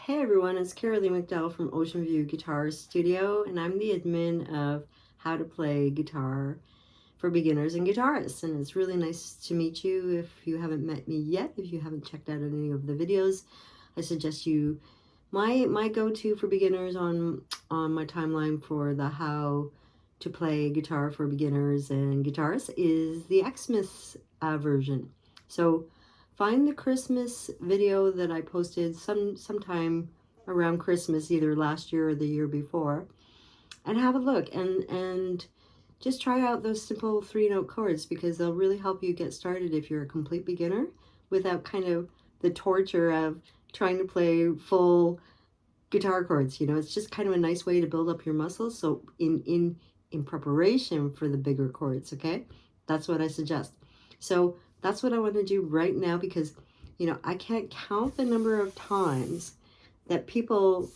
Hey everyone, it's Kerilie McDowall from Ocean View Guitar Studio, and I'm the admin of How to Play Guitar for Beginners and Guitarists. And it's really nice to meet you. If you haven't met me yet, if you haven't checked out any of the videos, I suggest you my go-to for beginners on my timeline for the How to Play Guitar for Beginners and Guitarists is the Xmas version. So find the Christmas video that I posted sometime around Christmas, either last year or the year before, and have a look and just try out those simple 3-note chords, because they'll really help you get started if you're a complete beginner without kind of the torture of trying to play full guitar chords. You know, it's just kind of a nice way to build up your muscles. So in preparation for the bigger chords, okay? That's what I suggest. So that's what I want to do right now, because, you know, I can't count the number of times that people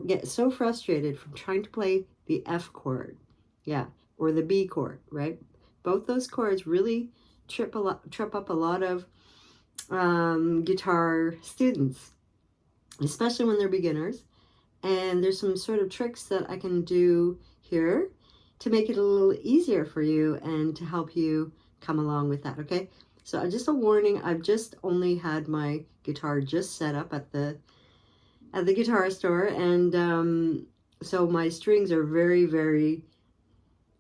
get so frustrated from trying to play the F chord, yeah, or the B chord, right? Both those chords really trip up a lot of guitar students, especially when they're beginners. And there's some sort of tricks that I can do here to make it a little easier for you and to help you come along with that, okay? So just a warning, I've just only had my guitar just set up at the guitar store, and so my strings are very, very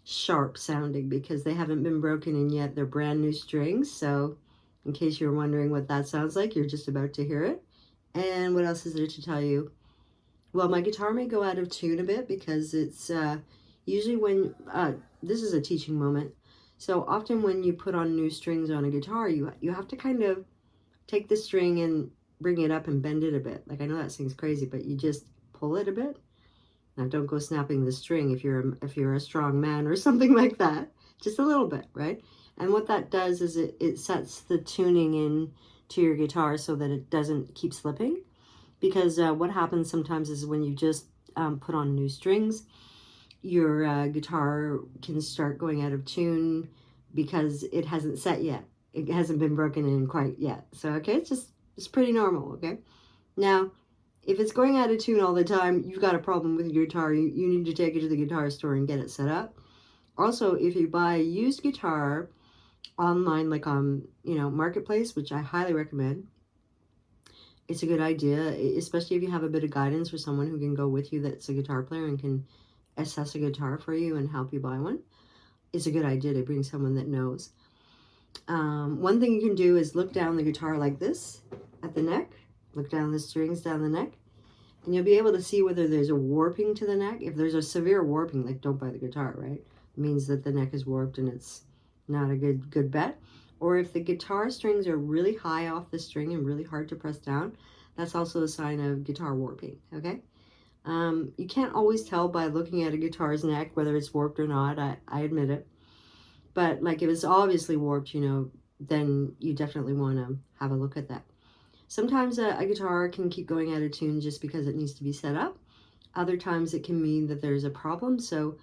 sharp sounding because they haven't been broken in yet. They're brand new strings, so in case you're wondering what that sounds like, you're just about to hear it. And what else is there to tell you? Well, my guitar may go out of tune a bit because it's usually when, this is a teaching moment. So often when you put on new strings on a guitar, you have to kind of take the string and bring it up and bend it a bit. Like, I know that seems crazy, but you just pull it a bit. Now, don't go snapping the string if you're a strong man or something like that. Just a little bit, right? And what that does is it sets the tuning in to your guitar so that it doesn't keep slipping. Because what happens sometimes is when you just put on new strings, your guitar can start going out of tune because it hasn't set yet. It hasn't been broken in quite yet. So, okay, it's pretty normal, okay? Now, if it's going out of tune all the time, you've got a problem with your guitar. You need to take it to the guitar store and get it set up. Also, if you buy a used guitar online, like on, you know, Marketplace, which I highly recommend, it's a good idea, especially if you have a bit of guidance for someone who can go with you that's a guitar player and can assess a guitar for you and help you buy one. It's a good idea to bring someone that knows. One thing you can do is look down the guitar like this at the neck. Look down the strings down the neck, and you'll be able to see whether there's a warping to the neck. If there's a severe warping, like, don't buy the guitar, right? It means that the neck is warped and it's not a good bet. Or if the guitar strings are really high off the string and really hard to press down, that's also a sign of guitar warping, okay? You can't always tell by looking at a guitar's neck whether it's warped or not, I admit it. But, like, if it's obviously warped, you know, then you definitely want to have a look at that. Sometimes a guitar can keep going out of tune just because it needs to be set up. Other times it can mean that there's a problem, so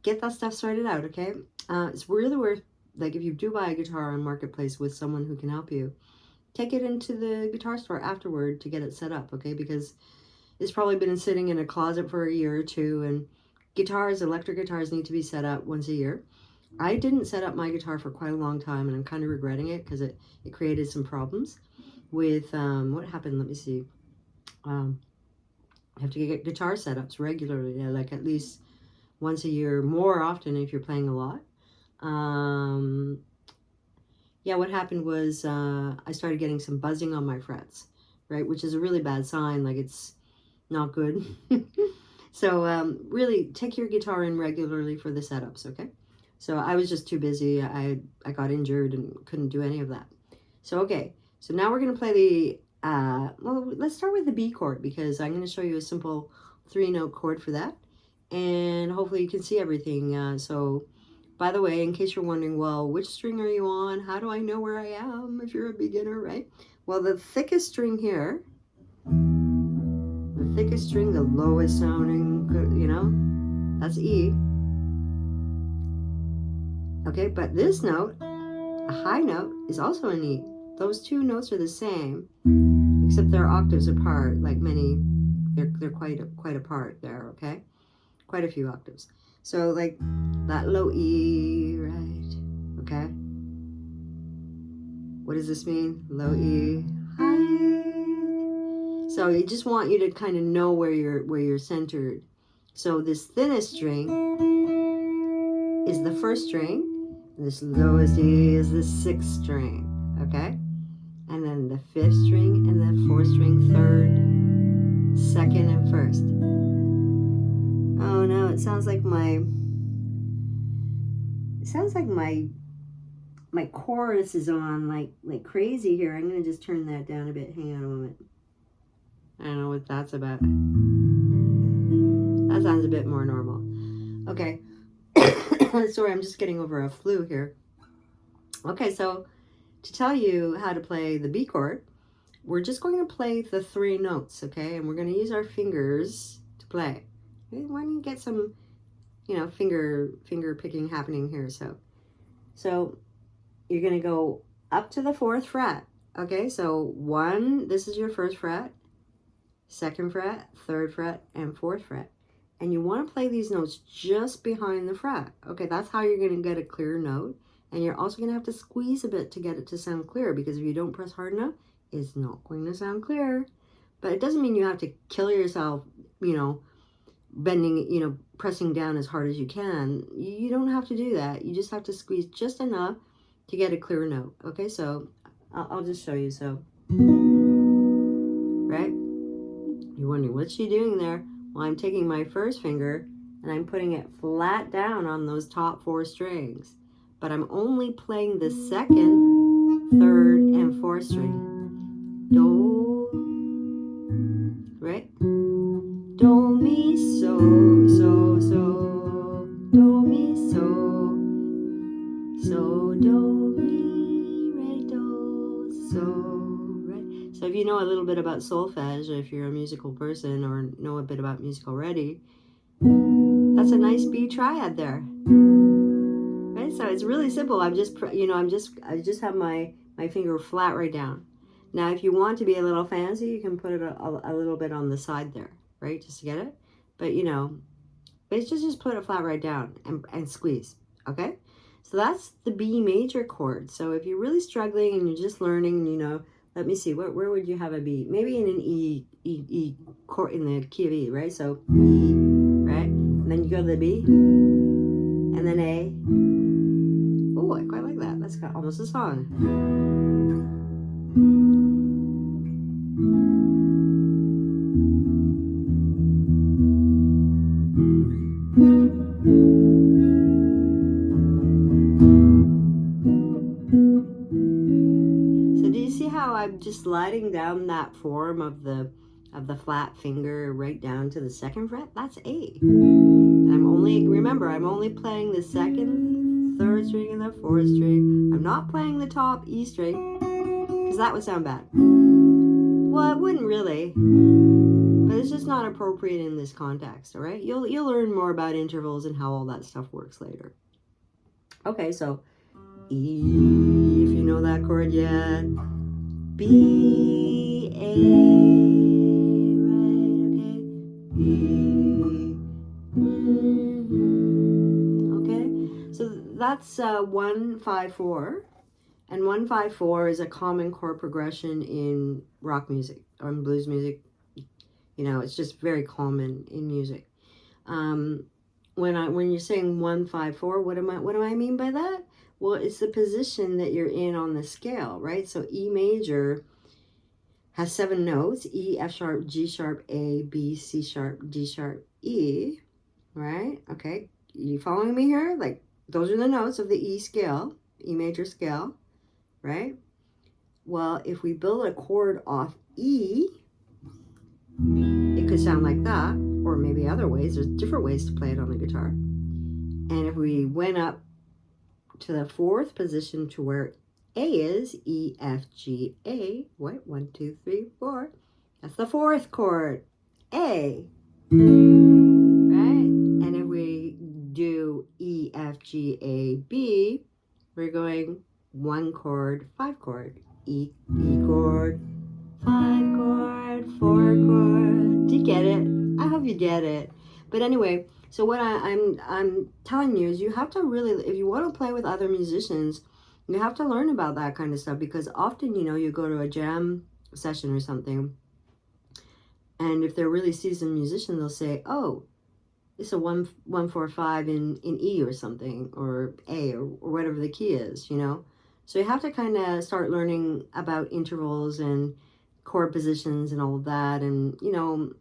get that stuff sorted out, okay? It's really worth, like, if you do buy a guitar on Marketplace with someone who can help you, take it into the guitar store afterward to get it set up, okay? Because it's probably been sitting in a closet for a year or two, and electric guitars need to be set up once a year. I didn't set up my guitar for quite a long time, and I'm kind of regretting it because it created some problems with, what happened, let me see. I have to get guitar setups regularly, like at least once a year, more often if you're playing a lot. Yeah, what happened was I started getting some buzzing on my frets, right, which is a really bad sign, like it's not good. So really take your guitar in regularly for the setups, okay? So I was just too busy. I got injured and couldn't do any of that. So, okay, so now we're going to play the, well, let's start with the B chord, because I'm going to show you a simple 3-note chord for that. And hopefully you can see everything. So, by the way, in case you're wondering, well, which string are you on? How do I know where I am if you're a beginner, right? Well, the thickest string here, the thickest string, the lowest sounding, you know, that's E. Okay, but this note, a high note, is also an E. Those two notes are the same, except they're octaves apart, like many they're quite apart there, okay? Quite a few octaves. So like that low E, right? Okay. What does this mean? Low E, high. So I just want you to kind of know where you're centered. So this thinnest string is the first string, and this lowest E is the sixth string, okay? And then the fifth string and the fourth string, third, second, and first. Oh no, it sounds like my chorus is on like crazy here. I'm gonna just turn that down a bit. Hang on a moment. I don't know what that's about. That sounds a bit more normal. Okay. Sorry, I'm just getting over a flu here. Okay, so to tell you how to play the B chord, we're just going to play the 3 notes, okay? And we're going to use our fingers to play. Okay? Why don't you get some, finger picking happening here? So you're going to go up to the 4th fret, okay? So 1, this is your 1st fret, 2nd fret, 3rd fret, and 4th fret. And you want to play these notes just behind the fret. Okay, that's how you're going to get a clear note. And you're also going to have to squeeze a bit to get it to sound clear, because if you don't press hard enough, it's not going to sound clear. But it doesn't mean you have to kill yourself, bending, pressing down as hard as you can. You don't have to do that. You just have to squeeze just enough to get a clear note. Okay, so I'll just show you. So, right? You're wondering, what's she doing there? Well, I'm taking my first finger and I'm putting it flat down on those top 4 strings. But I'm only playing the 2nd, 3rd, and 4th string. Do, right? Do, mi, so, so, so. Do, mi, so. So, do, mi, re, do, so, right? So if you know a little bit about solfege, if you're a musical person or know a bit about music already, that's a nice B triad there. Right? So it's really simple. I just have my finger flat right down. Now, if you want to be a little fancy, you can put it a little bit on the side there, right? Just to get it. But, just put it flat right down and squeeze, okay? So that's the B major chord. So if you're really struggling and you're just learning, let me see, where would you have a B? Maybe in an E chord, in the key of E, right? So E, right? And then you go to the B, and then A. Oh, I quite like that. That's got almost a song. So do you see how I'm just sliding down that form of the flat finger right down to the 2nd fret? That's A. And I'm only playing the 2nd, 3rd string, and the 4th string. I'm not playing the top E string, because that would sound bad. Well, it wouldn't really, but it's just not appropriate in this context, all right? You'll learn more about intervals and how all that stuff works later. Okay, so E, if you know that chord yet. B, A, right, okay? E, okay? So that's 1, 5, 4. And 1, 5, 4 is a common chord progression in rock music or in blues music. It's just very common in music. When you're saying 1, 5, 4, what do I mean by that? Well, it's the position that you're in on the scale, right? So E major has 7 notes: E, F sharp, G sharp, A, B, C sharp, D sharp, E, right? Okay, you following me here? Like, those are the notes of the E scale, E major scale, right? Well, if we build a chord off E, it could sound like that, or maybe other ways. There's different ways to play it on the guitar. And if we went up to the 4th position to where A is, E, F, G, A, what? 1, 2, 3, 4. That's the 4th chord, A, right? And if we do E, F, G, A, B, we're going 1 chord, 5 chord, E chord, 5 chord, 4 chord. Do you get it? you get it. But anyway, so what I'm telling you is you have to really, if you want to play with other musicians, you have to learn about that kind of stuff, because often, you know, you go to a jam session or something, and if they're really seasoned musicians, they'll say, oh, it's a 1-4-5 in E or something, or A, or whatever the key is, you know. So you have to kind of start learning about intervals and chord positions and all of that, and, you know,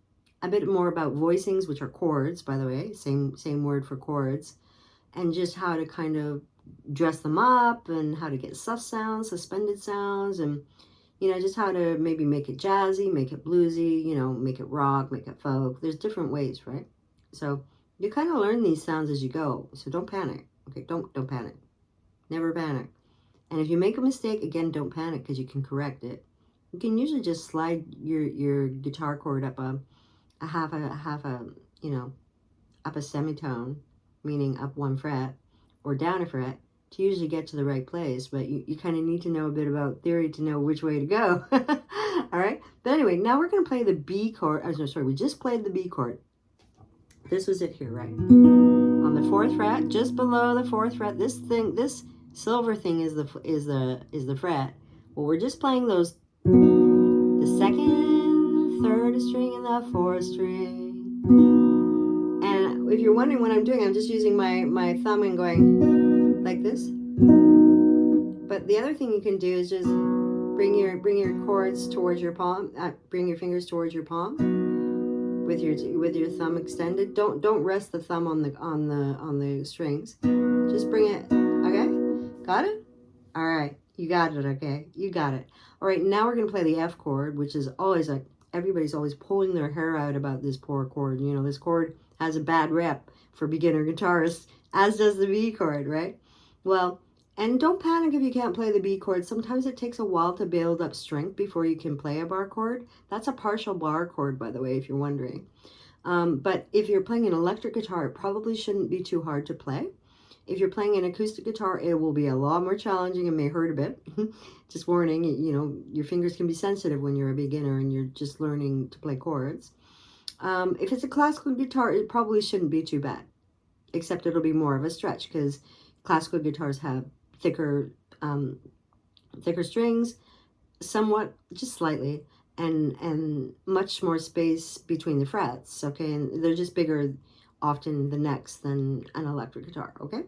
a bit more about voicings, which are chords, by the way, same word for chords, and just how to kind of dress them up, and how to get sounds, suspended sounds, and, you know, just how to maybe make it jazzy, make it bluesy, you know, make it rock, make it folk. There's different ways, right? So you kind of learn these sounds as you go. So don't panic. Okay, don't panic. Never panic. And if you make a mistake, again, don't panic, because you can correct it. You can usually just slide your guitar chord up a half a, you know, up a semitone, meaning up 1 fret, or down a fret, to usually get to the right place. But you kind of need to know a bit about theory to know which way to go. All right. But anyway, now we're going to play the B chord. Oh, no, sorry, we just played the B chord. This was it here, right? On the 4th fret, just below the 4th fret. This silver thing is the fret. Well, we're just playing those, the 2nd, 3rd string, and the 4th string. And if you're wondering what I'm doing, I'm just using my thumb and going like this. But the other thing you can do is just bring your chords towards your palm. Bring your fingers towards your palm with your thumb extended. Don't rest the thumb on the strings. Just bring it. Okay, got it. All right, you got it. Okay, you got it. All right, now we're gonna play the F chord, which is always like, everybody's always pulling their hair out about this poor chord. You know, this chord has a bad rep for beginner guitarists, as does the B chord, right? Well, and don't panic if you can't play the B chord. Sometimes it takes a while to build up strength before you can play a bar chord. That's a partial bar chord, by the way, if you're wondering. But if you're playing an electric guitar, it probably shouldn't be too hard to play. If you're playing an acoustic guitar, it will be a lot more challenging and may hurt a bit. Just warning, you know, your fingers can be sensitive when you're a beginner and you're just learning to play chords. If it's a classical guitar, it probably shouldn't be too bad, except it'll be more of a stretch, because classical guitars have thicker strings, somewhat, just slightly, and much more space between the frets, okay? And they're just bigger often the necks than an electric guitar, okay?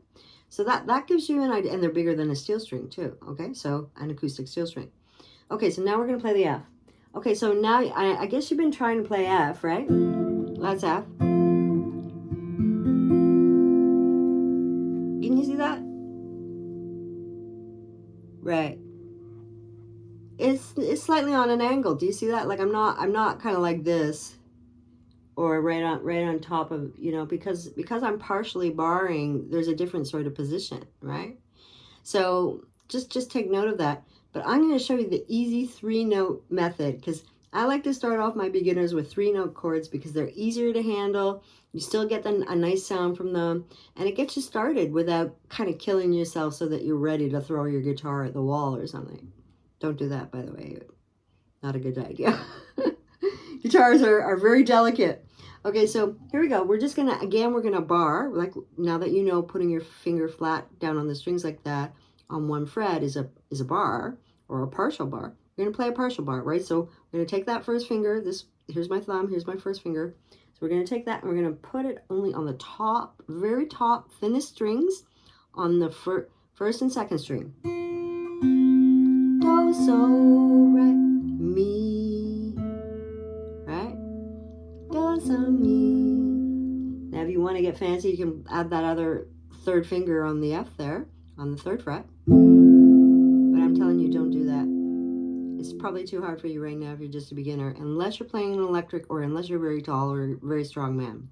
So that gives you an idea, and they're bigger than a steel string too, okay? So an acoustic steel string. Okay, so now we're gonna play the F. Okay, so now I guess you've been trying to play F, right? That's F. Can you see that? Right. It's slightly on an angle. Do you see that? Like I'm not kind of like this, or right on top of, you know, because I'm partially barring, there's a different sort of position, right? So just take note of that. But I'm going to show you the easy 3-note method, because I like to start off my beginners with 3-note chords because they're easier to handle. You still get a nice sound from them, and it gets you started without kind of killing yourself so that you're ready to throw your guitar at the wall or something. Don't do that, by the way. Not a good idea. Guitars are very delicate. Okay, so here we go. We're just gonna, again, we're gonna bar, like now that you know putting your finger flat down on the strings like that on 1 fret is a bar, or a partial bar. We're gonna play a partial bar, right? So we're gonna take that first finger, here's my thumb, here's my first finger. So we're gonna take that and we're gonna put it only on the top, very top, thinnest strings on the first and second string. Do, so, re, mi, right? Do, so, mi. Now if you want to get fancy, you can add that other 3rd finger on the F there, on the 3rd fret. But I'm telling you, don't do that. It's probably too hard for you right now if you're just a beginner, unless you're playing an electric, or unless you're very tall or very strong man,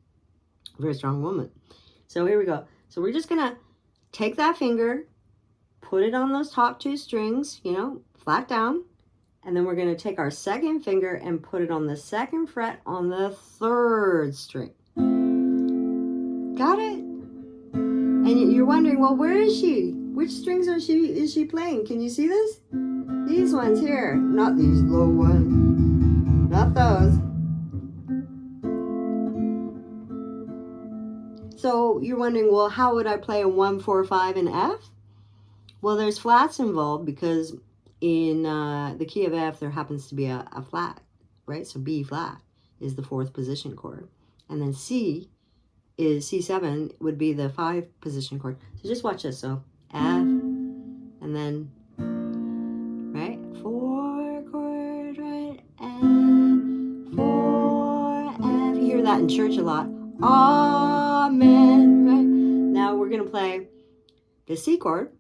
very strong woman. So here we go. So we're just gonna take that finger, put it on those top 2 strings, you know, flat down, and then we're gonna take our 2nd finger and put it on the 2nd fret on the 3rd string. Got it? And you're wondering, well, where is she? Which strings is she playing? Can you see this? These ones here, not these low ones, not those. So you're wondering, well, how would I play a 1, 4, 5 in F? Well, there's flats involved because in the key of F, there happens to be a flat, right? So B flat is the 4th position chord. And then C is C7 would be the 5th position chord. So just watch this. So F, and then, right? 4 chord, right? F, 4, F. You hear that in church a lot. Amen, right? Now we're going to play the C chord,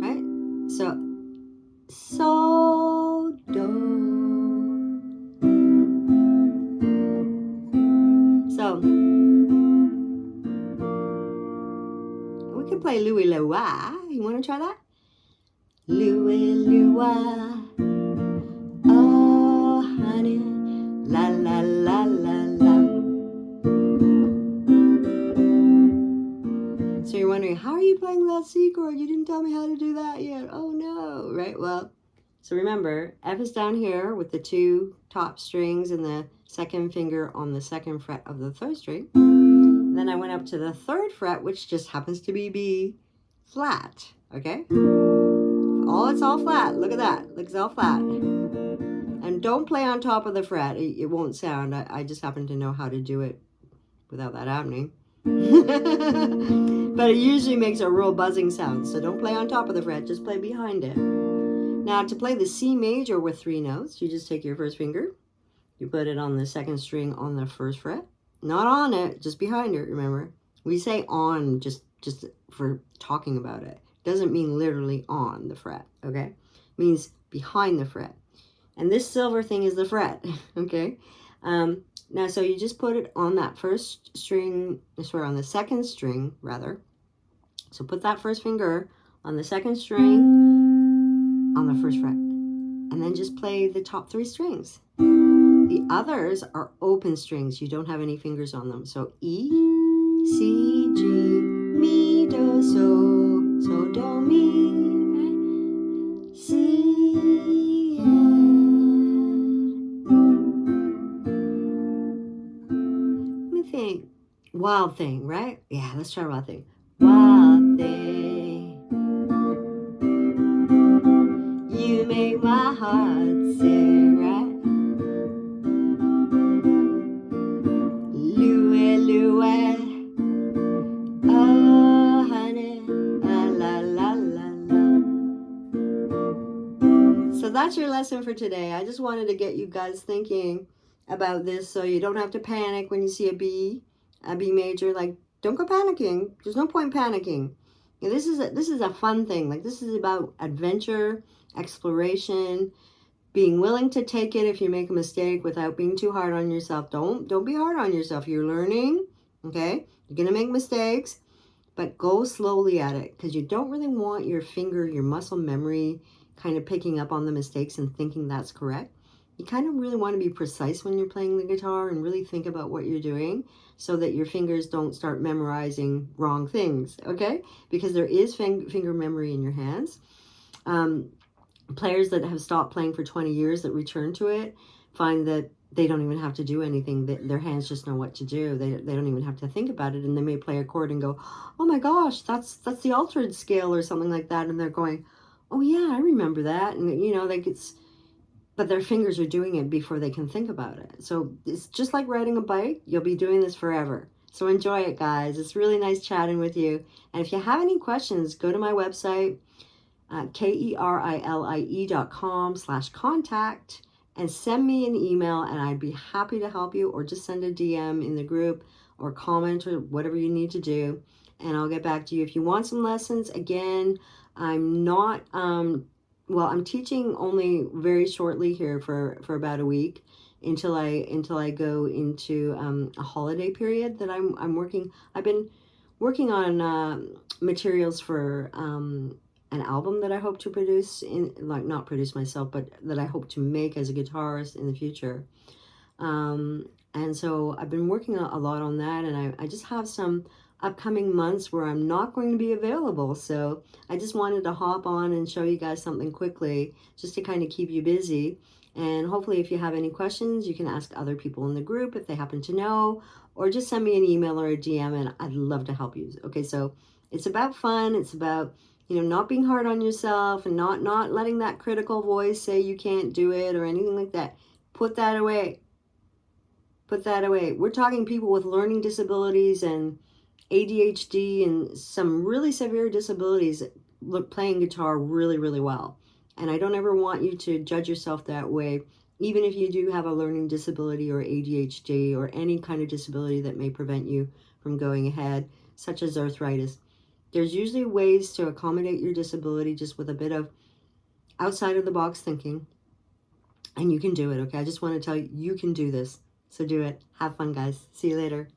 right? So, do. So, we can play Louie Lua. You want to try that? Louie Lua. Oh, honey. La, la, la, la, la. So you're wondering, how are you playing that C chord? You didn't tell me how to do that yet. Oh, no. Right? Well, so remember, F is down here with the 2 top strings and the 2nd finger on the 2nd fret of the 3rd string. Then I went up to the 3rd fret, which just happens to be B flat, okay? It's all flat. Look at that. It's all flat. And don't play on top of the fret. It won't sound. I just happen to know how to do it without that happening. But it usually makes a real buzzing sound. So don't play on top of the fret. Just play behind it. Now, to play the C major with 3 notes, you just take your 1st finger. You put it on the 2nd string on the 1st fret. Not on it, just behind it, remember? We say on just for talking about it. Doesn't mean literally on the fret, okay? It means behind the fret. And this silver thing is the fret, okay? Now, so you just put it on that 1st string, on the 2nd string, rather. So put that 1st finger on the 2nd string on the 1st fret. And then just play the top 3 strings. The others are open strings. You don't have any fingers on them. So E, C, G, Mi, Do, So, Do, Mi, right? C, F. Let me think. Wild Thing, right? Yeah, let's try Wild Thing. Wild Thing, you make my heart sing, right? Oh, honey, la, la, la, la, la. So that's your lesson for today. I just wanted to get you guys thinking about this so you don't have to panic when you see a B major. Like, don't go panicking. There's no point panicking. And this is a fun thing. Like, this is about adventure, exploration, being willing to take it if you make a mistake without being too hard on yourself. Don't be hard on yourself. You're learning, okay? You're going to make mistakes, but go slowly at it because you don't really want your muscle memory kind of picking up on the mistakes and thinking that's correct. You kind of really want to be precise when you're playing the guitar and really think about what you're doing so that your fingers don't start memorizing wrong things, okay? Because there is finger memory in your hands. Players that have stopped playing for 20 years that return to it find that they don't even have to do anything. Their hands just know what to do. They don't even have to think about it. And they may play a chord and go, oh my gosh, that's the altered scale or something like that. And they're going, oh yeah, I remember that. And you know, but their fingers are doing it before they can think about it. So it's just like riding a bike. You'll be doing this forever. So enjoy it, guys. It's really nice chatting with you. And if you have any questions, go to my website, kerile.com/contact, and send me an email, and I'd be happy to help you, or just send a DM in the group or comment or whatever you need to do, and I'll get back to you. If you want some lessons, again, I'm not, I'm teaching only very shortly here for about a week until I go into a holiday period that I'm working. I've been working on materials for an album that I hope to produce, not produce myself, but that I hope to make as a guitarist in the future. And so I've been working a lot on that, and I just have some upcoming months where I'm not going to be available. So I just wanted to hop on and show you guys something quickly just to kind of keep you busy. And hopefully if you have any questions, you can ask other people in the group if they happen to know, or just send me an email or a DM and I'd love to help you. Okay, so it's about fun. It's about, not being hard on yourself and not letting that critical voice say you can't do it or anything like that. Put that away. Put that away. We're talking people with learning disabilities and ADHD and some really severe disabilities playing guitar really, really well. And I don't ever want you to judge yourself that way, even if you do have a learning disability or ADHD or any kind of disability that may prevent you from going ahead, such as arthritis. There's usually ways to accommodate your disability just with a bit of outside of the box thinking. And you can do it, okay? I just want to tell you, you can do this. So do it. Have fun, guys. See you later.